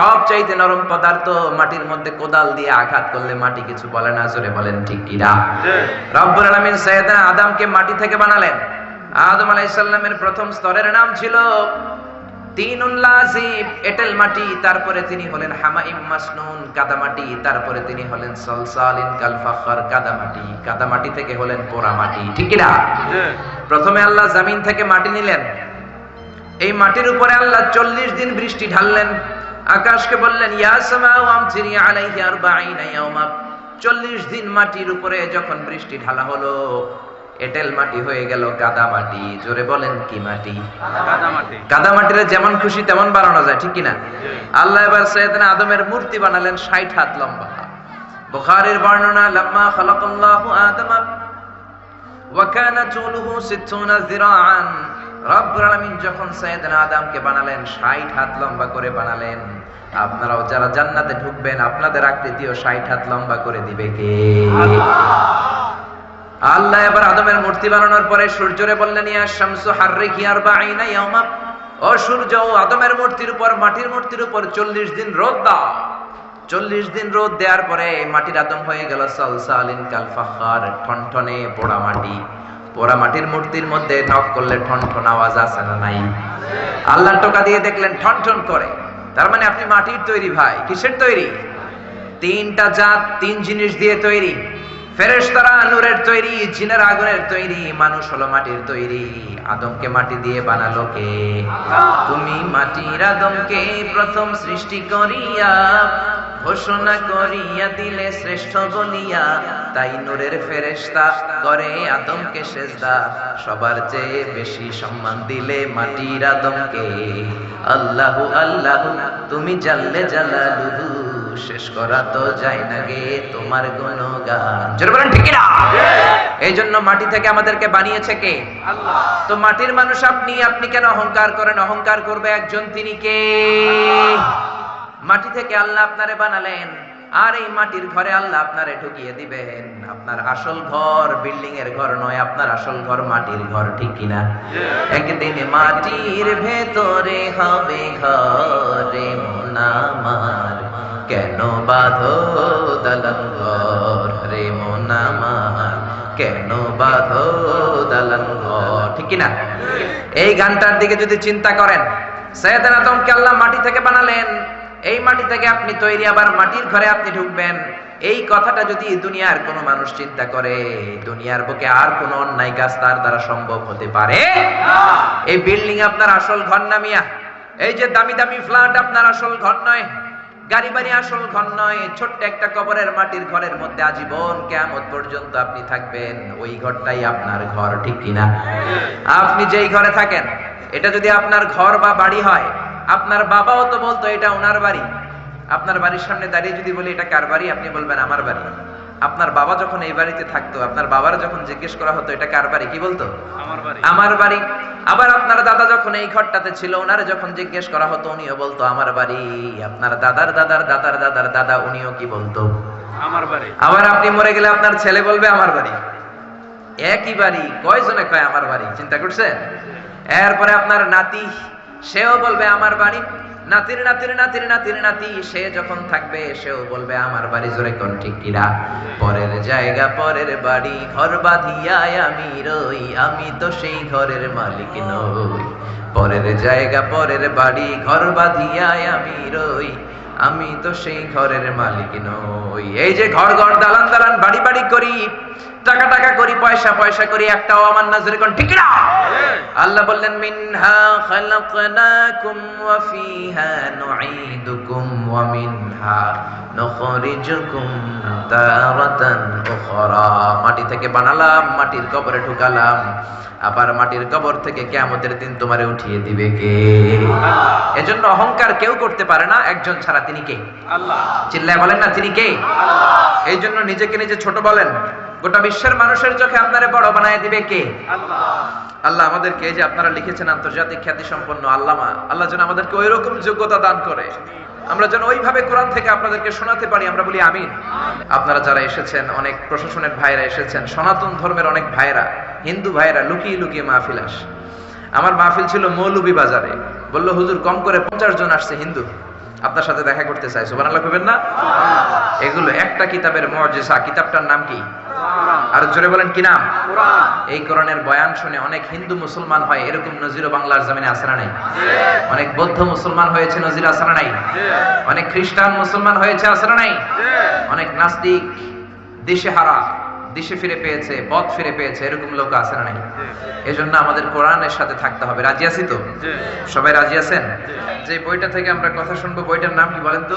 সবচাইতে নরম পদার্থ, মাটির মধ্যে কোদাল দিয়ে আঘাত করলে মাটি কিছু বলে না, জোরে বলেন ঠিক কিনা? রব্বুল আলামিন সাইয়েদনা আদমকে মাটি থেকে বানালেন। আদম আলাইহিস সালামের প্রথম স্তরের নাম ছিল তিনুল লাযিব, এঁটেল মাটি। তারপরে তিনি হলেন হামাইম মাসনুন, কাদা মাটি। তারপরে তিনি হলেন সলসালিন কাল ফাখর, কাদা মাটি। কাদা মাটি থেকে হলেন পোড়া মাটি, ঠিক কিনা? প্রথমে আল্লাহ জমিন থেকে মাটি নিলেন। এই মাটির উপরে আল্লাহ 40 দিন বৃষ্টি ঢাললেন। আকাশকে বললেন ইয়া সামাউ আমতিরি আলাইহি 40 ইয়াওমা। 40 দিন মাটির উপরে যখন বৃষ্টি ঢালা হলো, এঁটেল মাটি হয়ে গেল কাদা মাটি। জোরে বলেন কি মাটি? কাদা মাটি। কাদা মাটিরে যেমন খুশি তেমন বানানো যায়, ঠিক কিনা? আল্লাহ এবার সাইয়েদনা আদমের মূর্তি বানালেন 60 হাত লম্বা। বুখারীর বর্ণনা, লাম্মা খালাকাল্লাহু আদম ওয়া কানা তুলুহু 60 যিরাআন। রব্বুল আলামিন যখন সাইয়েদনা আদমকে বানালেন 60 হাত লম্বা করে বানালেন। আপনারাও যারা জান্নাতে ঢুকবেন আপনাদের আকৃতিও 60 হাত লম্বা করে দিবে কে? আল্লাহ এবার আদমের মূর্তি বানানোর পরে সূর্যরে বললেন ইয়া শামসু হাররিকি 40 ইয়াওমা। ও সূর্য, আদমের মূর্তির উপর, মাটির মূর্তির উপর 40 দিন রোদ দাও। 40 দিন রোদ দেওয়ার পরে মাটির আদম হয়ে গেল সলসালিন কাল ফাখর, ঠনঠনে পোড়া মাটি। পোড়া মাটির মূর্তির মধ্যে নক করলে ঠনঠন আওয়াজ আসে না নাই? আল্লাহ টোকা দিয়ে দেখলেন ঠনঠন করে। তার মানে আপনি মাটির তৈরি ভাই। কিসের তৈরি? 3টা জাত, 3 জিনিস দিয়ে তৈরি। ফেরেশতারা নূরের তৈরি, জিনের আগুনের তৈরি, মানুষ হলো মাটির তৈরি। আদমকে মাটি দিয়ে বানালো কে? তুমি মাটির আদমকে প্রথম সৃষ্টি করিয়া ঘোষণা করিয়া দিলে শ্রেষ্ঠ বলিয়া, তাই নূরের ফেরেশতা করে আদমকে সেজদা। সবার চেয়ে বেশি সম্মান দিলে মাটির আদমকে। আল্লাহু আল্লাহু তুমি জাল্লে জালালুহু, শেষ করা তো যায় না গে তোমার গুণগান। জোরে বলেন ঠিক কিনা? এই জন্য মাটি থেকে আমাদেরকে বানিয়েছে কে? আল্লাহ। তো মাটির মানুষ আপনি, আপনি কেন অহংকার করেন? অহংকার করবে একজন, তিনি কে? মাটি থেকে আল্লাহ আপনারে বানালেন, আর এই মাটির ঘরে আল্লাহ আপনারে ঢুকিয়ে দিবেন। আপনার আসল ঘর বিল্ডিং এর ঘর নয়, আপনার আসল ঘর মাটির ঘর, ঠিক কিনা? একদিন মাটির ভেতরে হবে ঘরে মন আমার, কেন বাঁধো দালান ঘর রে মন আমার, কেন বাঁধো দালান ঘর, ঠিক কিনা? এই গানটার দিকে যদি চিন্তা করেন, সাইয়েদনা আদমকে আল্লাহ মাটি থেকে বানালেন, এই মাটি থেকে আপনি তৈরি, আবার মাটির ঘরে আপনি ঢুকবেন। এই কথাটা যদি দুনিয়ার কোনো মানুষ চিন্তা করে, দুনিয়ার বুকে আর কোনো অন্যায় কাজ তার দ্বারা সম্ভব হতে পারে না। এই বিল্ডিং আপনার আসল ঘর না মিয়া। এই যে দামি দামি ফ্ল্যাট আপনার আসল ঘর নয়, গাড়ি বাড়ি আসল ঘর নয়। ছোট্ট একটা কবরের মাটির ঘরের মধ্যে আজীবন কিয়ামত পর্যন্ত আপনি থাকবেন, ওই ঘরটাই আপনার ঘর, ঠিক কিনা? আপনি যেই ঘরে থাকেন, এটা যদি আপনার ঘর বা বাড়ি হয়, আপনার বাবাও তো বলতো এটা ওনার বাড়ি। আপনার বাড়ির সামনে দাঁড়িয়ে যদি বলি এটা কার বাড়ি, আপনি বলবেন আমার বাড়ি। আপনার বাবা যখন এই বাড়িতে থাকতো, আপনার বাবার যখন জিজ্ঞেস করা হতো এটা কার বাড়ি, কি বলতো? আমার বাড়ি। আমার বাড়ি। আবার আপনার দাদা যখন এই ঘরটাতে ছিল, ওনারে যখন জিজ্ঞেস করা হতো উনিও বলতো আমার বাড়ি। আপনার দাদার দাদার দাদার দাদার দাদা, উনিও কি বলতো? আমার বাড়ি। আবার আপনি মরে গেলে আপনার ছেলে বলবে আমার বাড়ি। একই বাড়ি, কয়জনে কয় আমার বাড়ি, চিন্তা করছেন? এরপরে আপনার নাতি, সেও বলবে আমার বাড়ি। নাতির নাতির নাতির নাতির নাতি, সে যখন থাকবে সেও বলবে আমার বাড়ি। জোরে কোন ঠিক কিনা? পরের জায়গা পরের বাড়ি, ঘর বাঁধিয়া আমি রই, আমি তো সেই ঘরের মালিক নই। পরের জায়গা পরের বাড়ি, ঘর বাঁধিয়া আমি রই, আমি তো সেই ঘরের মালিক নই। এই যে ঘর ঘর দালান দালান বাড়ি বাড়ি করি, টাকা টাকা করি, পয়সা পয়সা করি, একটাও আমার না। জোরে কোন ঠিক কিনা? আল্লাহ বললেন মিনহা খালাকনাকুম ওয়া ফিহা নুঈদুকুম ওয়া মিনহা নুখরিজুকুম তারাতান উখরা। মাটি থেকে বানালাম, মাটির কবরে ঢুকালাম, আবার মাটির কবর থেকে কিয়ামতের দিন তোমারে উঠিয়ে দিবে কে? এজন্য অহংকার কেউ করতে পারে না, একজন ছাড়া, তিনি কে? আল্লাহ। চিল্লায় বলেন না তিনি কে? আল্লাহ। এই জন্য নিজেকে নিজে ছোট বলেন, গোটা বিশ্বের মানুষের চোখে আপনারে বড় বানায় দিবে কে? আল্লাহ। আল্লাহ আমাদেরকে, এই যে আপনারা লিখেছেন আন্তর্জাতিক খ্যাতি সম্পন্ন আল্লামা, আল্লাহ যেন আমাদেরকে ওই রকম যোগ্যতা দান করে, আমরা যেন ওইভাবে কোরআন থেকে আপনাদেরকে শোনাতে পারি। আমরা বলি আমিন। আপনারা যারা এসেছেন, অনেক প্রশাসনের ভাইরা এসেছেন, সনাতন ধর্মের অনেক ভাইরা, হিন্দু ভাইরা লুকিয়ে লুকিয়ে মাহফিল আসে। আমার মাহফিল ছিল মৌলভী বাজারে, বললো হুজুর কম করে 50 জন আসছে হিন্দু। আপনার সাথে দেখা করতে চাই, সুবহানাল্লাহ কইবেন না? এগুলো একটা কিতাবের মুজিজা, কিতাবটার নাম কি? আর জোরে বলেন কি নাম? কোরআন। এই কোরআনের বয়ান শুনে অনেক হিন্দু মুসলমান হয়, এরকম নজিরও বাংলার জমিনে আছে না নাই? অনেক বৌদ্ধ মুসলমান হয়েছে, নজির আছে না নাই? অনেক খ্রিস্টান মুসলমান হয়েছে, আছে না নাই? অনেক নাস্তিক দিশেহারা, দিশে ফিরে পেয়েছে, পথ ফিরে পেয়েছে, এরকম লোক আছে না নাই? এজন্য আমাদের কোরআনের সাথে থাকতে হবে। রাজি আছি তো? সবাই রাজি আছেন? যে বইটা থেকে আমরা কথা শুনবো, বইটার নাম কি বলেন তো?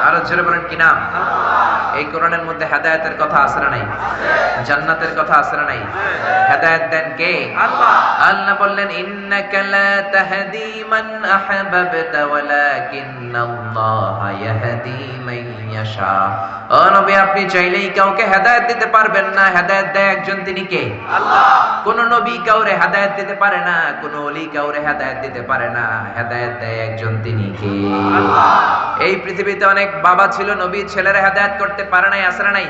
আরো জোরে বলেন কি নাম? এই কোরআনের মধ্যে হেদায়েতের কথা আছে না নাই? জান্নাতের কথা আছে না নাই? হেদায়েত দেন কে? আল্লাহ। আল্লাহ বললেন ইন্নাকা লা তাহদি মান আহবাবতা ওয়ালাকিন্নাল্লাহা ইয়াহদি মান ইয়াশা। ও নবী, আপনি চাইলেই কাউকে হেদায়েত দিতে পারবেন না, হেদায়েত দেয় একজন, তিনি কে? আল্লাহ। কোন নবী কাউরে হেদায়েত দিতে পারে না, কোন ওলি কাউরে হেদায়েত দিতে পারে না, হেদায়েত দেয় একজন, তিনি কে? আল্লাহ। এই পৃথিবীতে অনেক বাবা ছিল, নবী ছেলেরা হেদায়েত করতে পারে নাই, আছে না নাই?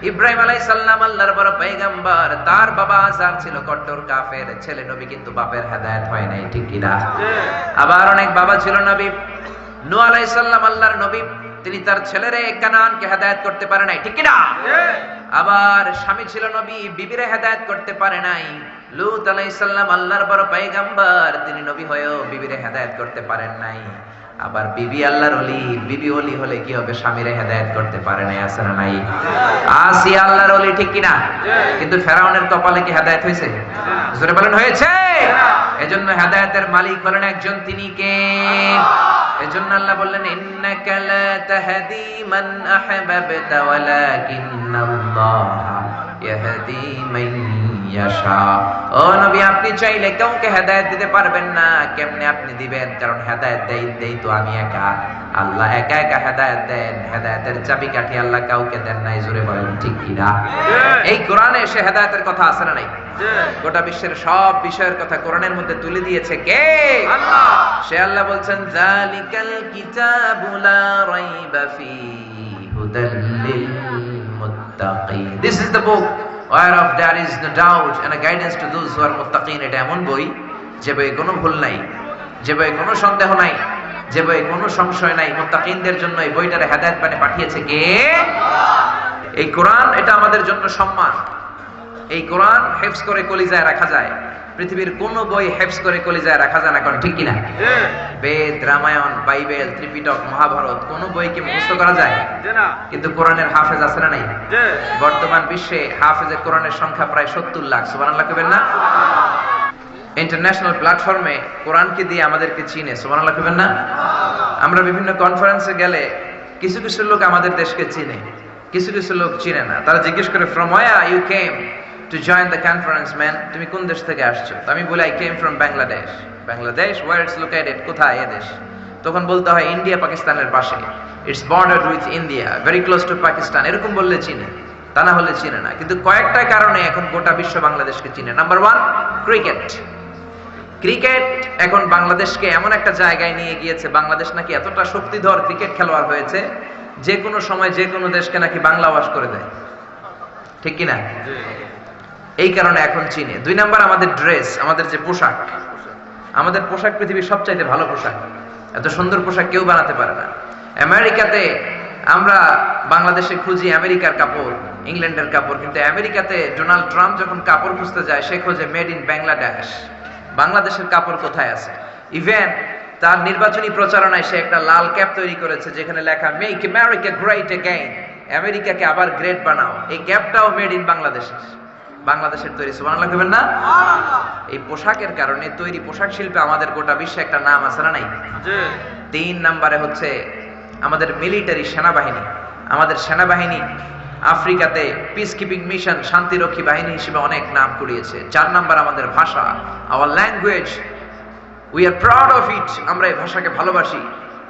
ইব্রাহিম আলাইহিস সালাম আল্লাহর বড় পয়গম্বর, তার বাবা আযার ছিল কট্টর কাফের, ছেলে নবী কিন্তু বাপের হেদায়েত হয় নাই, ঠিক কি না? আবার অনেক বাবা ছিল নবী, নূহ আলাইহিস সালাম আল্লাহর নবী, তিনি তার ছেলেরে কানানকে হেদায়েত করতে পারে নাই, ঠিক কি না? আবার স্বামী ছিল নবী, বিবিরে হেদায়েত করতে পারে নাই। লূত আলাইহিস সালাম আল্লাহর বড় পয়গম্বর, তিনি নবী হয়েও বিবিরে হেদায়েত করতে পারেন নাই। আবার বিবি আল্লাহর ওলি, বিবি ওলি হলে কি হবে? স্বামীরে হেদায়েত করতে পারে নাই, আছে না নাই? আসিয়া আল্লাহর ওলি, ঠিক কি না? কিন্তু ফেরাউনের কপালে কি হেদায়েত হয়েছে? জোরে বলেন হয়েছে? এজন্য হেদায়েতের মালিক হলেন একজন, তিনি কে? এজন্য আল্লাহ বললেন ইন্নাকা লা তাহদি মান আহবাবতা ওয়ালাকিন্নাল্লাহা ইয়াহদি মান ইয়াশা। ও নবী, আপনি চাইলে কাউকে হেদায়েত দিতে পারবেন না। কেমনে আপনি দিবেন? কারণ হেদায়েত দেই তো আমি একা। আল্লাহ একা একা হেদায়েত দেন, হেদায়েতের চাবিকাঠি আল্লাহ কাউকে দেন নাই। জোরে বলেন ঠিক কি না? এই কোরআনে এসে হেদায়েতের কথা আছে না নাই? গোটা বিশ্বের সব বিষয়ের কথা কোরআনের মধ্যে তুলে দিয়েছে কে? আল্লাহ। সে আল্লাহ বলছেন যালিকাল কিতাবু লা রাইবা ফীহি হুদাল লিল মুত্তাকিন। This is the book whereof there is no doubt and a guidance to those who are muttaqin. এটা এমন বই যে বই কোনো ভুল নাই, যে বই কোনো সন্দেহ নাই, যে বই কোনো সংশয় নাই। মুত্তাকিনদের জন্য এই বইটারে হেদায়েত বানিয়ে পাঠিয়েছে কে? এই কোরআন, এটা আমাদের জন্য সম্মান। এই কোরআন হেফজ করে কলিজায় রাখা যায়, পৃথিবীর কোন বই হেফজ করে কলিজায় রাখা যায় না, কারণ ঠিক কিনা? বেদ, রামায়ণ, বাইবেল, ত্রিপিটক, মহাভারত, কোন বইকে মুখস্থ করা যায়? কিন্তু কোরআনের হাফেজ আছে না নাই? বর্তমান বিশ্বে হাফেজে কোরআনের সংখ্যা প্রায় 70 লাখ। সুবহানাল্লাহ কইবেন না? ইন্টারন্যাশনাল প্ল্যাটফর্মে কোরআনকে দিয়ে আমাদেরকে চিনে। সুবহানাল্লাহ কইবেন না? আমরা বিভিন্ন কনফারেন্সে গেলে কিছু কিছু লোক আমাদের দেশকে চিনে, কিছু কিছু লোক চিনে না। তারা জিজ্ঞেস করে from where you came to join the conference, man? তুমি কোন দেশ থেকে আসছো? আমি বলি I came from Bangladesh. Bangladesh, where it's located? কোথায় এই দেশ? তখন বলতে হয় ইন্ডিয়া পাকিস্তানের পাশে, it's bordered with India, very close to Pakistan। এরকম বললে চিনে, তা না হলে চিনে না। কিন্তু কয়েকটা কারণে এখন গোটা বিশ্ব বাংলাদেশকে চিনে। Number 1, cricket. ক্রিকেট এখন বাংলাদেশকে এমন একটা জায়গায় নিয়ে গিয়েছে, বাংলাদেশ নাকি এতটা শক্তিধর ক্রিকেট খেলোয়াড় হয়েছে, যে কোনো সময় যে কোনো দেশকে নাকি বাংলা ওয়াশ করে দেয়, ঠিক কিনা? এই কারণে এখন চিনে। 2 নাম্বার, আমাদের ড্রেস, আমাদের যে পোশাক, আমাদের পোশাক পৃথিবীর সবচাইতে ভালো পোশাক। এত সুন্দর পোশাক কেউ বানাতে পারে না। আমেরিকাতে আমরা বাংলাদেশে খুঁজি আমেরিকার কাপড়, ইংল্যান্ডের কাপড়, কিন্তু আমেরিকাতে ডোনাল্ড ট্রাম্প যখন কাপড় খুঁজতে যায়, সে খোঁজে মেড ইন বাংলাদেশ। বাংলাদেশের কাপড় কোথায় আছে? ইভেন তার নির্বাচনী প্রচারণায় সে একটা লাল ক্যাপ তৈরি করেছে যেখানে লেখা মেক আমেরিকা গ্রেট এগেইন, আমেরিকাকে আবার গ্রেট বানাও। এই ক্যাপটাও মেড ইন বাংলাদেশ, বাংলাদেশের তৈরি। সুবহানাল্লাহ কইবেন না? এই পোশাকের কারণে তৈরি পোশাক শিল্পে আমাদের গোটা বিশ্বে একটা নাম আছে না নাই? 3 নম্বরে হচ্ছে আমাদের মিলিটারি, সেনাবাহিনী। আমাদের সেনাবাহিনী আফ্রিকাতে পিস কিপিং মিশন, শান্তিরক্ষী বাহিনী হিসেবে অনেক নাম কুড়িয়েছে। 4 নাম্বার আমাদের ভাষা, our language, we are proud of it. আমরা এই ভাষাকে ভালোবাসি।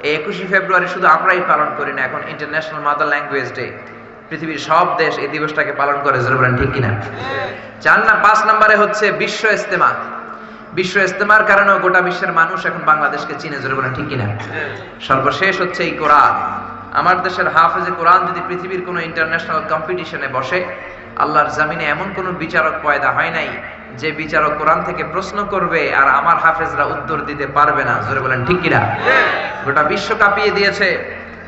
এই 21শে ফেব্রুয়ারি শুধু আমরাই পালন করি না, এখন ইন্টারন্যাশনাল মাদার ল্যাঙ্গুয়েজ ডে। পৃথিবীর সব দেশ এই দিবসটাকে পালন করে, জোরে বলেন ঠিক কিনা? 5 নম্বরে হচ্ছে বিশ্ব ইজতেমা। বিশ্ব ইজতেমার কারণে গোটা বিশ্বের মানুষ এখন বাংলাদেশকে চিনে, জোরে বলেন ঠিক কিনা? সর্বশেষ হচ্ছে এই কোরআন। আমার দেশের হাফেজে কোরআন যদি পৃথিবীর কোনো ইন্টারন্যাশনাল কম্পিটিশনে বসে, আল্লাহর জমিনে এমন কোন বিচারক পয়দা হয় নাই যে বিচারক কোরআন থেকে প্রশ্ন করবে আর আমার হাফেজরা উত্তর দিতে পারবে না। জোরে বলেন ঠিক কিনা? গোটা বিশ্ব কাঁপিয়ে দিয়েছে।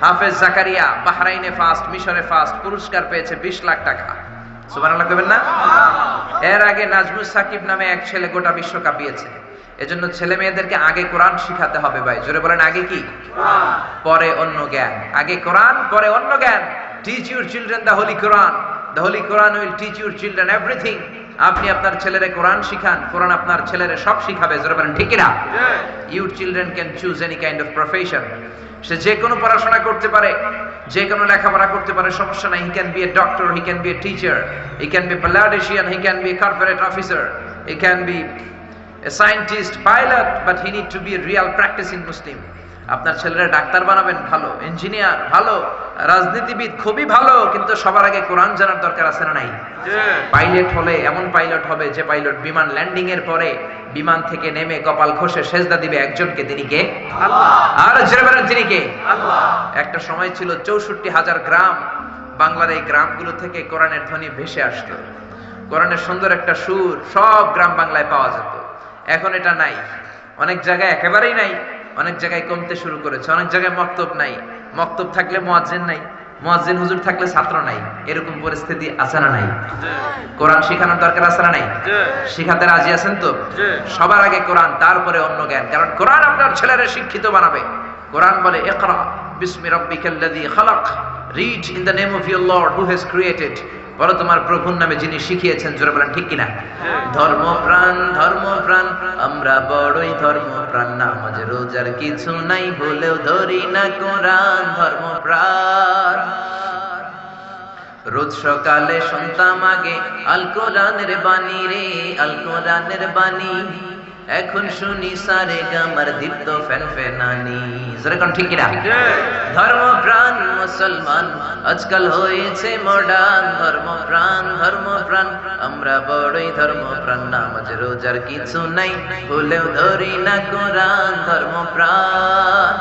হাফেজ জাকারিয়া বাহরাইনে ফার্স্ট, মিশরে ফার্স্ট, পুরস্কার পেয়েছে 20 লাখ টাকা। সুবহানাল্লাহ কইবেন না? এর আগে নাজমুস সাকিব নামে এক ছেলে গোটা বিশ্ব কাঁপিয়েছে। এজন্য ছেলে মেয়েদেরকে আগে কোরআন শিখাতে হবে ভাই। জোরে বলেন আগে কি? পরে অন্য জ্ঞান। আগে কোরআন, পরে অন্য জ্ঞান। Teach your children the Holi Quran. The Holi Quran will teach your children everything. আপনি আপনার ছেলেরে কোরআন শিখান, কোরআন আপনার ছেলেরে সব শিখাবে। জোরে বলেন ঠিক কিনা? Your children can choose any kind of profession. সে যে কোনো পড়াশোনা করতে পারে, যে কোনো লেখাপড়া করতে পারে, সমস্যা নাই। He can B a doctor, he can B a teacher, he can be politician, he can B A corporate officer, he can be a scientist, pilot, but he need to be a real practicing Muslim. আপনার ছেলেরা doctor বানাবেন, ভালো, engineer ভালো, রাজনীতিবিদ খুবই ভালো, কিন্তু সবার আগে কোরআন জানার দরকার আছে না নাই? পাইলট হলে এমন পাইলট হবে যে পাইলট বিমান ল্যান্ডিং এর পরে বিমান থেকে নেমে কপাল ঘষে সেজদা দিবে একজনকে, তিনি কে? আল্লাহ। আর জোরে বলেন তিনি কে? আল্লাহ। একটা সময় ছিল 64,000 গ্রাম, বাংলার এই গ্রামগুলো থেকে কোরআনের ধ্বনি ভেসে আসতো। কোরআনের সুন্দর একটা সুর সব গ্রাম বাংলায় পাওয়া যেত। এখন এটা নাই, অনেক জায়গায় একেবারেই নাই, অনেক জায়গায় কমতে শুরু করেছে। অনেক জায়গায় মক্তব নাই, মক্তব থাকলে মুয়াজ্জিন নাই, মুয়াজ্জিন হুজুর থাকলে ছাত্র নাই। এরকম পরিস্থিতি আছে না নাই? কোরআন শিখানোর দরকার আছে না নাই? শিখাতে রাজি আছেন তো? সবার আগে কোরআন, তারপরে অন্য জ্ঞান। কারণ কোরআন আপনার ছেলেরা শিক্ষিত বানাবে। কোরআন বলে ইকরা বিসমি রাব্বিকাল্লাযী খালাক, read in the name of your lord who has created. বলো তোমার প্রভুর নামে যিনি শিখিয়েছেন। জোরে বলেন ঠিক কিনা? ধর্মপ্রাণ ধর্মপ্রাণ আমরা বড়ই ধর্মপ্রাণ, নামাজ রোজার কিছু নাই বলেও ধরি না কোরআন। ধর্মপ্রাণ রোজ সকালে শুনতাম আগে আল কোরআনের বাণী রে, আল কোরআনের বাণী। এখন শুনি সারে গামার দীপ্ত ফেনফেনানি। জোরে কোন ঠিক কিনা? ধর্মপ্রাণ মুসলমান আজকাল হয়েছে মডার্ন। ধর্মপ্রাণ ধর্মপ্রাণ আমরা বড়ই ধর্মপ্রাণ, নামাজ রোজার কিছু নাই ভুলেও ধরি না কোরআন। ধর্মপ্রাণ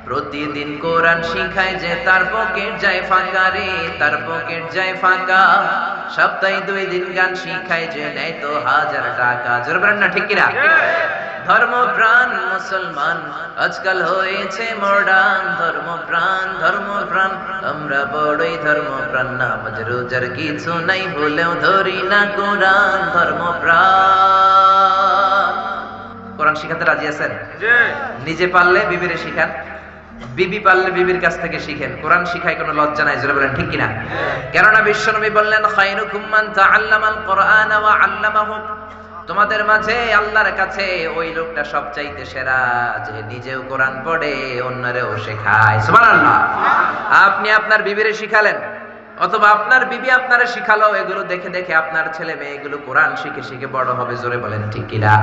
প্রতিদিন কোরআন শিখায় যে তার পকেট যায় ফাঁকা রে, তার পকেট যায় ফাঁকা। সপ্তাহে 2 দিন গান শিখায় যে নেয় তো 1000 টাকা। জোরে বলেন না ঠিক কিনা? ধর্মপ্রাণ মুসলমান আজকাল হয়েছে মডার্ন। ধর্মপ্রাণ ধর্মপ্রাণ আমরা বড়ই ধর্মপ্রাণ, নামাজ রোজার কিছু নাই ভুলেও ধরি না কোরআন। ধর্মপ্রাণ কোরআন শিখাতে রাজি আছেন? নিজে পারলে বিবিরে শিখান, বিবি পারলে বিবির কাছ থেকে শিখেন। কোরআন শিখায় কোনো লজ্জা নাই। জোরে বলেন ঠিক কিনা? কেননা বিশ্বনবী বললেন খায়রুকুম মান তাআল্লামাল কোরআন ওয়া আল্লামাহু। তোমাদের মাঝে আল্লাহর কাছে ওই লোকটা সবচাইতে সেরা যে নিজেও কোরআন পড়ে অন্যরেও শেখায়। সুবহানাল্লাহ। আপনি আপনার বিবিরে শিখালেন অথবা আপনার বিবি আপনারে শিখালো, এগুলো দেখে দেখে আপনার ছেলে মেয়ে এগুলো কোরআন শিখে শিখে বড় হবে। জোরে বলেন ঠিক কিনা?